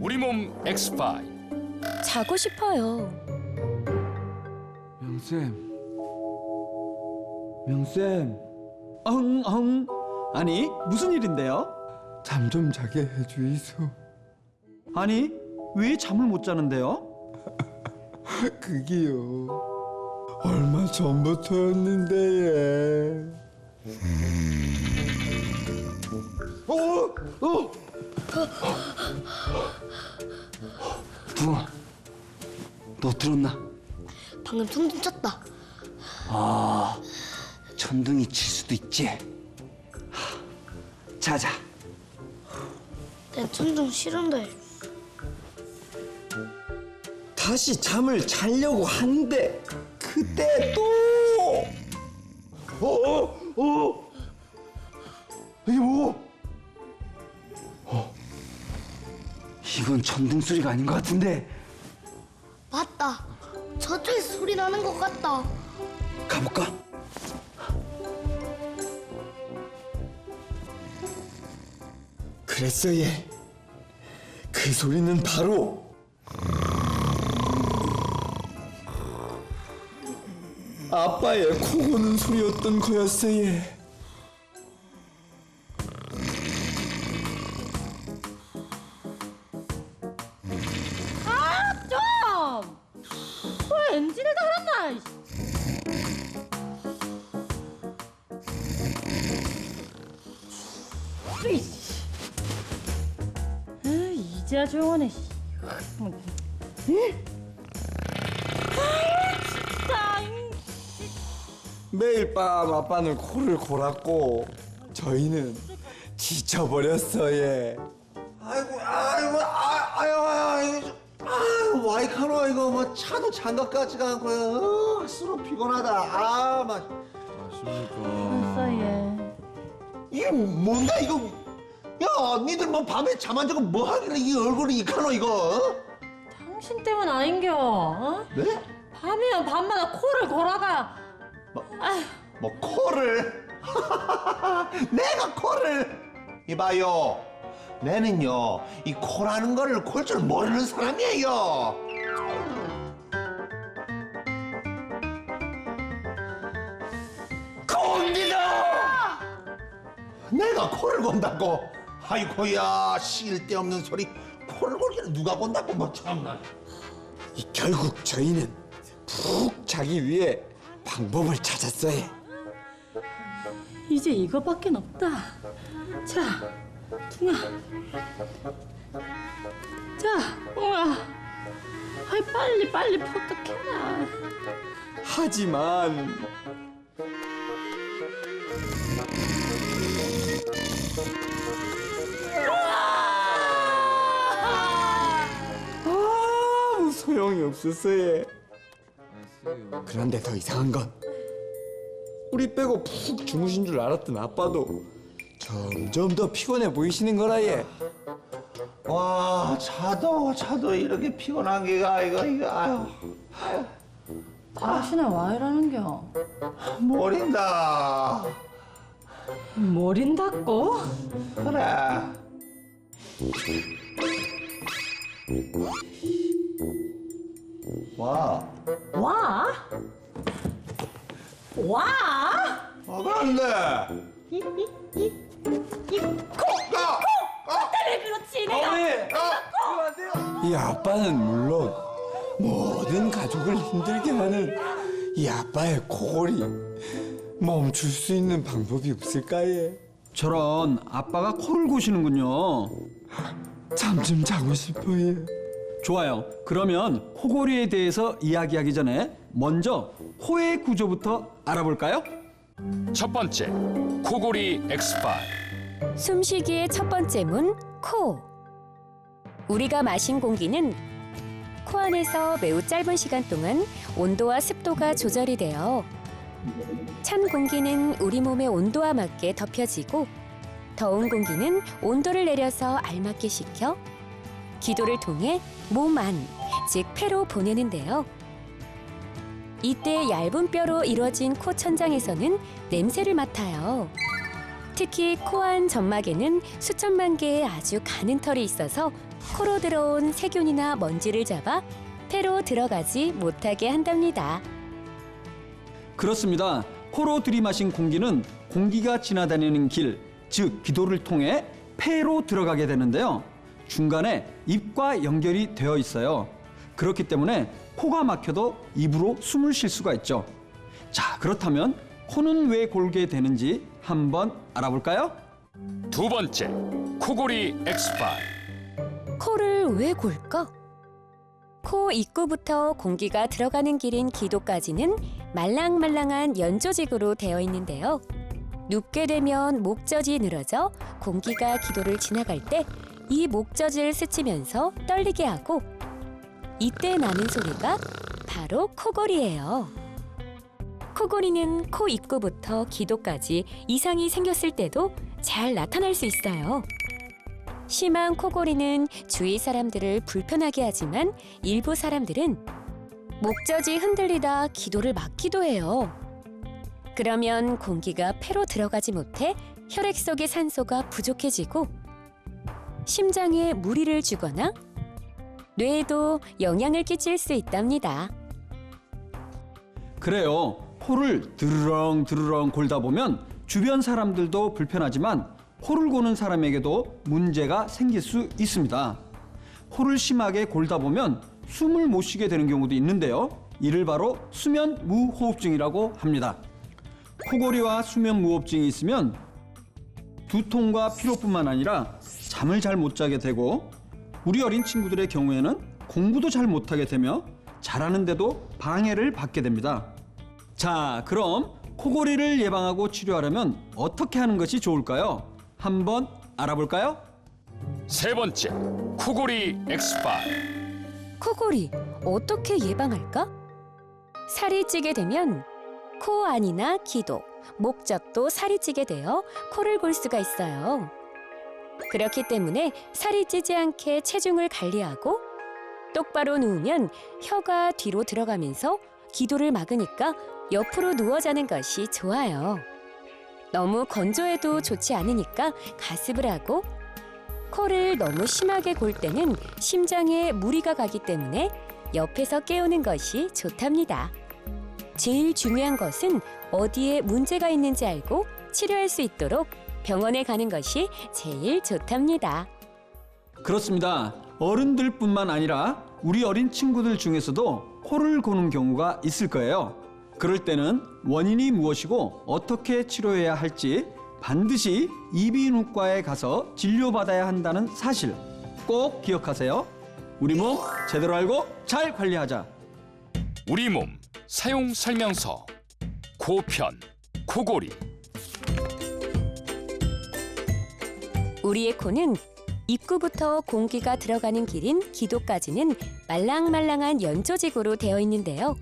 우리 몸 X5. 자고 싶어요. 명쌤. 엉엉. 아니, 무슨 일인데요? 잠 좀 자게 해주이소. 아니, 왜 잠을 못 자는데요? 그게요. 얼마 전부터였는데 예. 붕아, 너 들었나? 방금 천둥 쳤다. 천둥이 칠 수도 있지. 자자. 내 천둥 싫은데. 다시 잠을 자려고 하는데 그때 또 이게 뭐? 이건 천둥 소리가 아닌 것 같은데. 맞다. 저쪽에서 소리 나는 것 같다. 가볼까? 그랬어 얘. 그 소리는 바로 아빠의 코 고는 소리였던 거였어 얘. 왜 엔진을 달았나? 이제야 조용하네. 매일 밤 아빠는 코를 골았고 저희는 지쳐버렸어 얘. 아유, 와이카노 이거 뭐 차도 장갑 같지가 않고요. 스스로 피곤하다. 알았어 얘. 이게 뭔데 이거? 야, 니들 뭐 밤에 잠 안 자고 뭐 하길래 이 얼굴이 이카노 이거? 당신 때문 아닌겨. 어? 네? 밤이면 밤마다 코를 골아가. 뭐 코를? 내가 코를? 이봐요. 내는요 이 코라는 거를 골 줄 모르는 사람이에요. 곤기다! 내가 코를 건다고? 아이고야, 쓸데없는 소리. 코를 골기는 누가 건다고 뭐 참나. 결국 저희는 푹 자기 위해 방법을 찾았어 얘. 이제 이거밖엔 없다. 자, 둥아. 자, 웅아. 아이 빨리 포떡해라. 하지만 아무 소용이 없었어 얘. 그런데 더 이상한 건 우리 빼고 푹 주무신 줄 알았던 아빠도 점점 더 피곤해 보이시는 거라 얘. 와, 차도 이렇게 피곤한 게가 이거 아유 당신은 와 이러는겨? 모린다. 모린다고? 그래. 와. 와? 와? 그런데. 왜 그렇지 내가? 이 아빠는 물론 모든 가족을 힘들게 하는 이 아빠의 코골이 멈출 수 있는 방법이 없을까 얘. 저런 아빠가 코를 고시는군요. 잠 좀 자고 싶어 얘. 좋아요. 그러면 코골이에 대해서 이야기하기 전에 먼저 코의 구조부터 알아볼까요? 첫 번째, 코골이 X5. 숨쉬기의 첫 번째 문, 코. 우리가 마신 공기는 코 안에서 매우 짧은 시간 동안 온도와 습도가 조절이 되어 찬 공기는 우리 몸의 온도와 맞게 덮여지고 더운 공기는 온도를 내려서 알맞게 식혀 기도를 통해 몸 안, 즉 폐로 보내는데요. 이때 얇은 뼈로 이루어진 코 천장에서는 냄새를 맡아요. 특히 코 안 점막에는 수천만 개의 아주 가는 털이 있어서 코로 들어온 세균이나 먼지를 잡아 폐로 들어가지 못하게 한답니다. 그렇습니다. 코로 들이마신 공기는 공기가 지나다니는 길, 즉 기도를 통해 폐로 들어가게 되는데요. 중간에 입과 연결이 되어 있어요. 그렇기 때문에 코가 막혀도 입으로 숨을 쉴 수가 있죠. 자, 그렇다면 코는 왜 골게 되는지 한번 알아볼까요? 두 번째, 코골이 X5. 코를 왜 골까? 코 입구부터 공기가 들어가는 길인 기도까지는 말랑말랑한 연조직으로 되어 있는데요. 눕게 되면 목젖이 늘어져 공기가 기도를 지나갈 때 이 목젖을 스치면서 떨리게 하고, 이때 나는 소리가 바로 코골이예요. 코골이는 코 입구부터 기도까지 이상이 생겼을 때도 잘 나타날 수 있어요. 심한 코골이는 주위 사람들을 불편하게 하지만 일부 사람들은 목젖이 흔들리다 기도를 막기도 해요. 그러면 공기가 폐로 들어가지 못해 혈액 속의 산소가 부족해지고 심장에 무리를 주거나 뇌에도 영향을 끼칠 수 있답니다. 그래요. 코를 드르렁 골다 보면 주변 사람들도 불편하지만 코를 고는 사람에게도 문제가 생길 수 있습니다. 코를 심하게 골다 보면 숨을 못 쉬게 되는 경우도 있는데요. 이를 바로 수면 무호흡증이라고 합니다. 코골이와 수면 무호흡증이 있으면 두통과 피로뿐만 아니라 잠을 잘 못 자게 되고, 우리 어린 친구들의 경우에는 공부도 잘 못하게 되며 잘하는데도 방해를 받게 됩니다. 자, 그럼 코골이를 예방하고 치료하려면 어떻게 하는 것이 좋을까요? 한번 알아볼까요? 세 번째, 코골이 X5. 코골이 어떻게 예방할까? 살이 찌게 되면 코 안이나 기도, 목젖도 살이 찌게 되어 코를 골 수가 있어요. 그렇기 때문에 살이 찌지 않게 체중을 관리하고 똑바로 누우면 혀가 뒤로 들어가면서 기도를 막으니까 옆으로 누워 자는 것이 좋아요. 너무 건조해도 좋지 않으니까 가습을 하고, 코를 너무 심하게 골 때는 심장에 무리가 가기 때문에 옆에서 깨우는 것이 좋답니다. 제일 중요한 것은 어디에 문제가 있는지 알고 치료할 수 있도록 병원에 가는 것이 제일 좋답니다. 그렇습니다. 어른들뿐만 아니라 우리 어린 친구들 중에서도 코를 고는 경우가 있을 거예요. 그럴 때는 원인이 무엇이고 어떻게 치료해야 할지 반드시 이비인후과에 가서 진료받아야 한다는 사실 꼭 기억하세요. 우리 몸 제대로 알고 잘 관리하자. 우리 몸 사용 설명서. 코편, 코골이. 우리의 코는 입구부터 공기가 들어가는 길인 기도까지는 말랑말랑한 연조직으로 되어 있는데요.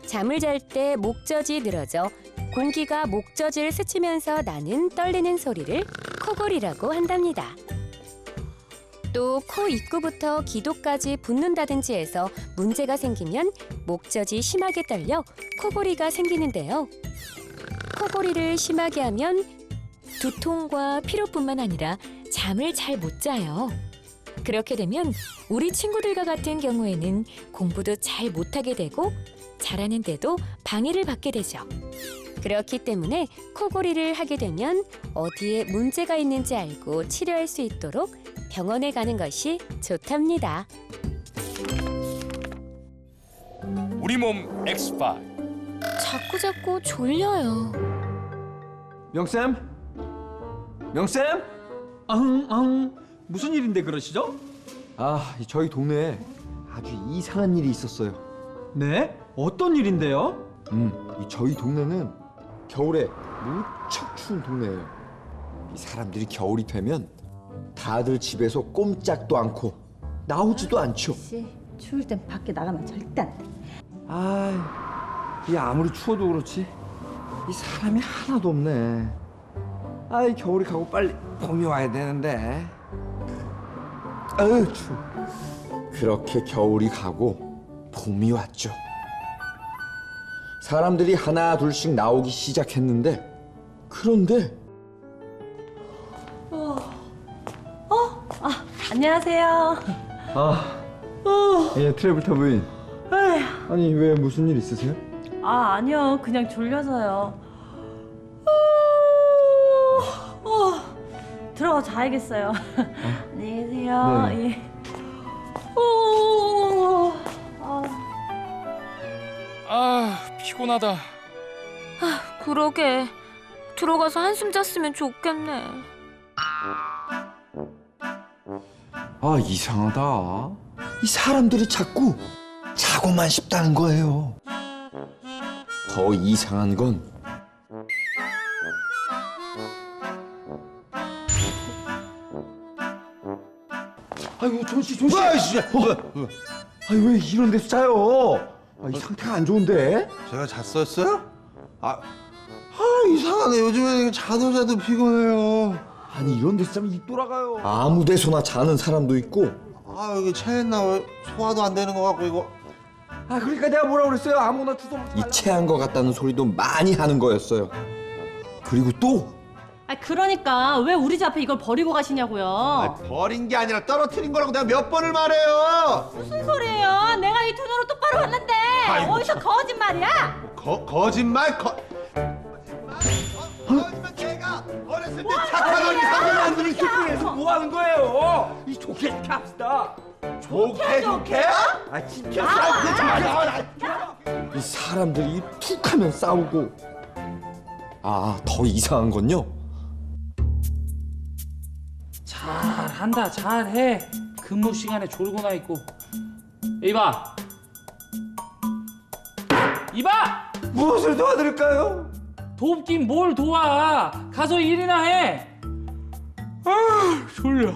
잠을 잘 때 목젖이 늘어져 공기가 목젖을 스치면서 나는 떨리는 소리를 코골이라고 한답니다. 또 코 입구부터 기도까지 붓는다든지 해서 문제가 생기면 목젖이 심하게 떨려 코골이가 생기는데요. 코골이를 심하게 하면 두통과 피로뿐만 아니라 잠을 잘 못 자요. 그렇게 되면 우리 친구들과 같은 경우에는 공부도 잘 못하게 되고 잘하는데도 방해를 받게 되죠. 그렇기 때문에 코골이를 하게 되면 어디에 문제가 있는지 알고 치료할 수 있도록 병원에 가는 것이 좋답니다. 우리 몸 X5. 자꾸 졸려요. 명쌤? 명쌤? 아흥 무슨 일인데 그러시죠? 아, 저희 동네에 아주 이상한 일이 있었어요. 네? 어떤 일인데요? 이 저희 동네는 겨울에 무척 추운 동네예요. 이 사람들이 겨울이 되면 다들 집에서 꼼짝도 않고 나오지도 않죠. 씨, 추울 땐 밖에 나가면 절대 안 돼. 이 아무리 추워도 그렇지 이 사람이 하나도 없네. 아이, 겨울이 가고 빨리 봄이 와야 되는데. 아유, 추워. 그렇게 겨울이 가고 봄이 왔죠. 사람들이 하나 둘씩 나오기 시작했는데, 그런데 안녕하세요. 예, 트래블타 부인. 아니 왜 무슨 일 있으세요? 아니요. 그냥 졸려서요. 들어가 자야겠어요. 안녕히 계세요. 네. 예. 아, 피곤하다. 그러게. 들어가서 한숨 잤으면 좋겠네. 아, 이상하다. 이 사람들이 자꾸 자고만 싶다는 거예요. 더 이상한 건 아이고, 존씨. 아이씨, 아니 왜 이런 데서 자요? 이 상태가 안 좋은데? 제가 잤었어요? 이상하네. 요즘에 자도 피곤해요. 아니 이런 데서 자면 입 돌아가요. 아무 데서나 자는 사람도 있고. 여기 체했나? 소화도 안 되는 것 같고 이거. 그러니까 내가 뭐라 그랬어요? 아무나 주워 먹지 말라고. 이 체한 것 같다는 소리도 많이 하는 거였어요. 그리고 또 그러니까 왜 우리 집 앞에 이걸 버리고 가시냐고요. 버린 게 아니라 떨어뜨린 거라고 내가 몇 번을 말해요. 무슨 소리예요? 내가 이 두 눈으로 똑바로 봤는데 아이고, 어디서 거짓말이야? 거짓말. 거짓말. 제가 어렸을 때 착한 어린 사람을 그래서 뭐 하는 거예요? 이 좋게 합시다. 좋게? 이 사람들이 툭하면 싸우고. 더 이상한 건요. 잘한다, 잘해. 근무 시간에 졸고나 있고. 이봐. 무엇을 도와드릴까요? 돕긴 뭘 도와. 가서 일이나 해. 졸려.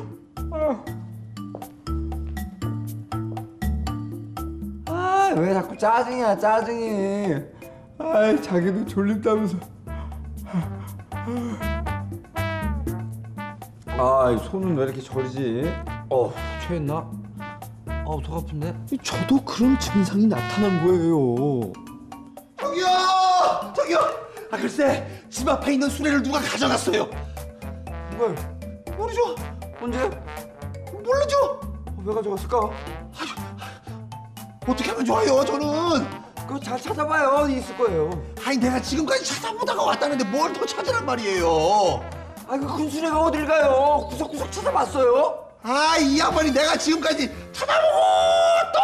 왜 자꾸 짜증이야, 짜증이. 자기도 졸린다면서. 손은 왜 이렇게 저리지? 체했나? 속 아픈데? 저도 그런 증상이 나타난 거예요. 저기요. 글쎄 집 앞에 있는 수레를 누가 가져갔어요. 누가요? 모르죠. 언제? 모르죠. 왜 가져갔을까? 어떻게 하면 좋아요? 저는. 그거 잘 찾아봐요. 있을 거예요. 내가 지금까지 찾아보다가 왔다는데 뭘 더 찾으란 말이에요. 그 군수레가 어딜 가요? 구석구석 찾아봤어요? 이 양반이 내가 지금까지 찾아보고 또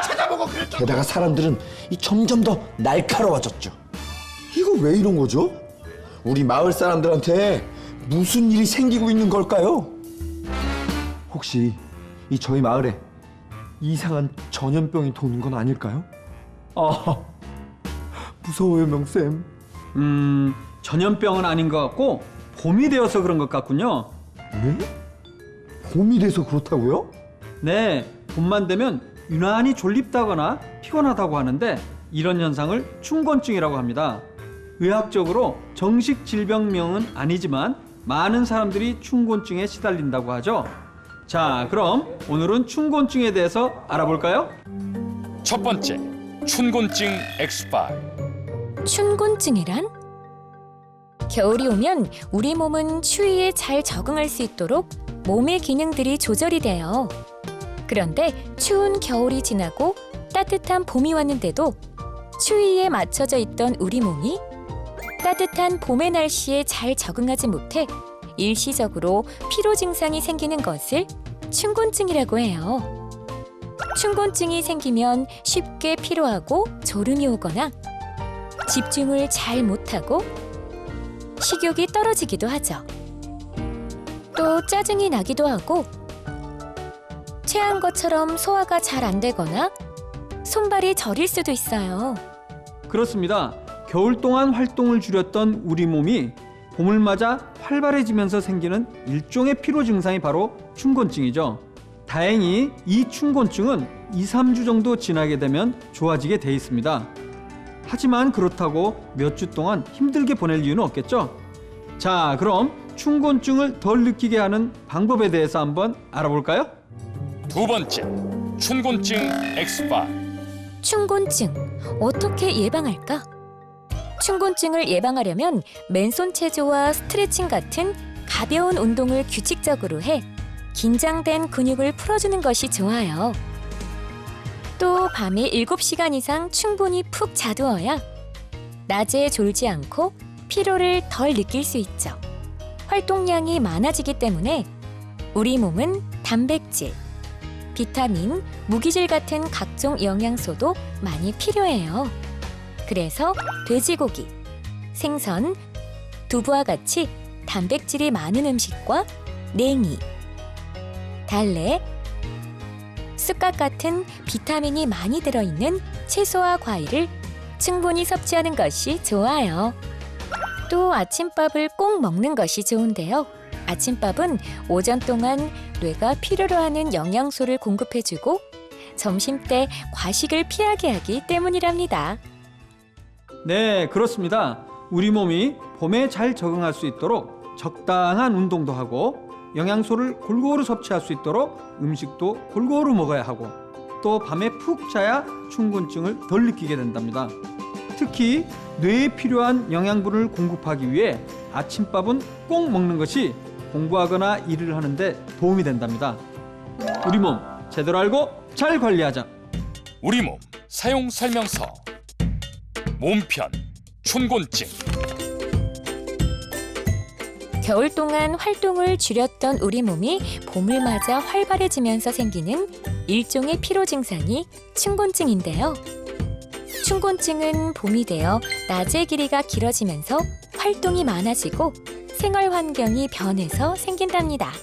찾아보고 그랬죠. 게다가 사람들은 점점 더 날카로워졌죠. 이거 왜 이런 거죠? 우리 마을 사람들한테 무슨 일이 생기고 있는 걸까요? 혹시 저희 마을에 이상한 전염병이 도는 건 아닐까요? 무서워요, 명쌤. 전염병은 아닌 것 같고 봄이 되어서 그런 것 같군요. 네? 봄이 돼서 그렇다고요? 네, 봄만 되면 유난히 졸립다거나 피곤하다고 하는데 이런 현상을 춘곤증이라고 합니다. 의학적으로 정식 질병명은 아니지만 많은 사람들이 춘곤증에 시달린다고 하죠. 자, 그럼 오늘은 춘곤증에 대해서 알아볼까요? 첫 번째, 춘곤증 X5. 춘곤증이란? 겨울이 오면 우리 몸은 추위에 잘 적응할 수 있도록 몸의 기능들이 조절이 돼요. 그런데 추운 겨울이 지나고 따뜻한 봄이 왔는데도 추위에 맞춰져 있던 우리 몸이 따뜻한 봄의 날씨에 잘 적응하지 못해 일시적으로 피로 증상이 생기는 것을 춘곤증이라고 해요. 춘곤증이 생기면 쉽게 피로하고 졸음이 오거나 집중을 잘 못하고 식욕이 떨어지기도 하죠. 또 짜증이 나기도 하고 체한 것처럼 소화가 잘 안 되거나 손발이 저릴 수도 있어요. 그렇습니다. 겨울 동안 활동을 줄였던 우리 몸이 봄을 맞아 활발해지면서 생기는 일종의 피로 증상이 바로 춘곤증이죠. 다행히 이 춘곤증은 2-3주 정도 지나게 되면 좋아지게 돼 있습니다. 하지만 그렇다고 몇 주 동안 힘들게 보낼 이유는 없겠죠? 자, 그럼 춘곤증을 덜 느끼게 하는 방법에 대해서 한번 알아볼까요? 두 번째, 춘곤증 X5. 춘곤증 어떻게 예방할까? 춘곤증을 예방하려면 맨손 체조와 스트레칭 같은 가벼운 운동을 규칙적으로 해 긴장된 근육을 풀어주는 것이 좋아요. 또 밤에 7시간 이상 충분히 푹 자두어야 낮에 졸지 않고 피로를 덜 느낄 수 있죠. 활동량이 많아지기 때문에 우리 몸은 단백질, 비타민, 무기질 같은 각종 영양소도 많이 필요해요. 그래서 돼지고기, 생선, 두부와 같이 단백질이 많은 음식과 냉이, 달래, 쑥갓 같은 비타민이 많이 들어있는 채소와 과일을 충분히 섭취하는 것이 좋아요. 또 아침밥을 꼭 먹는 것이 좋은데요. 아침밥은 오전 동안 뇌가 필요로 하는 영양소를 공급해주고 점심때 과식을 피하게 하기 때문이랍니다. 네, 그렇습니다. 우리 몸이 봄에 잘 적응할 수 있도록 적당한 운동도 하고 영양소를 골고루 섭취할 수 있도록 음식도 골고루 먹어야 하고 또 밤에 푹 자야 충곤증을 덜 느끼게 된답니다. 특히 뇌에 필요한 영양분을 공급하기 위해 아침밥은 꼭 먹는 것이 공부하거나 일을 하는데 도움이 된답니다. 우리 몸 제대로 알고 잘 관리하자. 우리 몸 사용 설명서. 몸편 춘곤증. 겨울 동안 활동을 줄였던 우리 몸이 봄을 맞아 활발해지면서 생기는 일종의 피로 증상이 춘곤증인데요. 춘곤증은 봄이 되어 낮의 길이가 길어지면서 활동이 많아지고 생활 환경이 변해서 생긴답니다.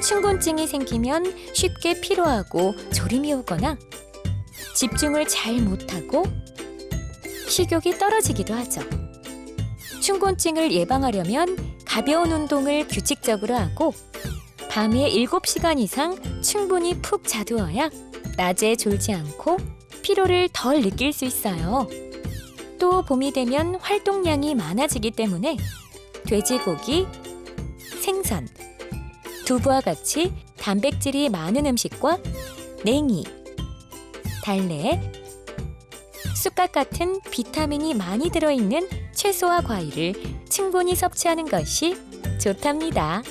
춘곤증이 생기면 쉽게 피로하고 졸음이 오거나 집중을 잘 못하고 식욕이 떨어지기도 하죠. 춘곤증을 예방하려면 가벼운 운동을 규칙적으로 하고 밤에 7시간 이상 충분히 푹 자두어야 낮에 졸지 않고 피로를 덜 느낄 수 있어요. 또 봄이 되면 활동량이 많아지기 때문에 돼지고기, 생선, 두부와 같이 단백질이 많은 음식과 냉이, 달래, 쑥갓 같은 비타민이 많이 들어있는 채소와 과일을 충분히 섭취하는 것이 좋답니다.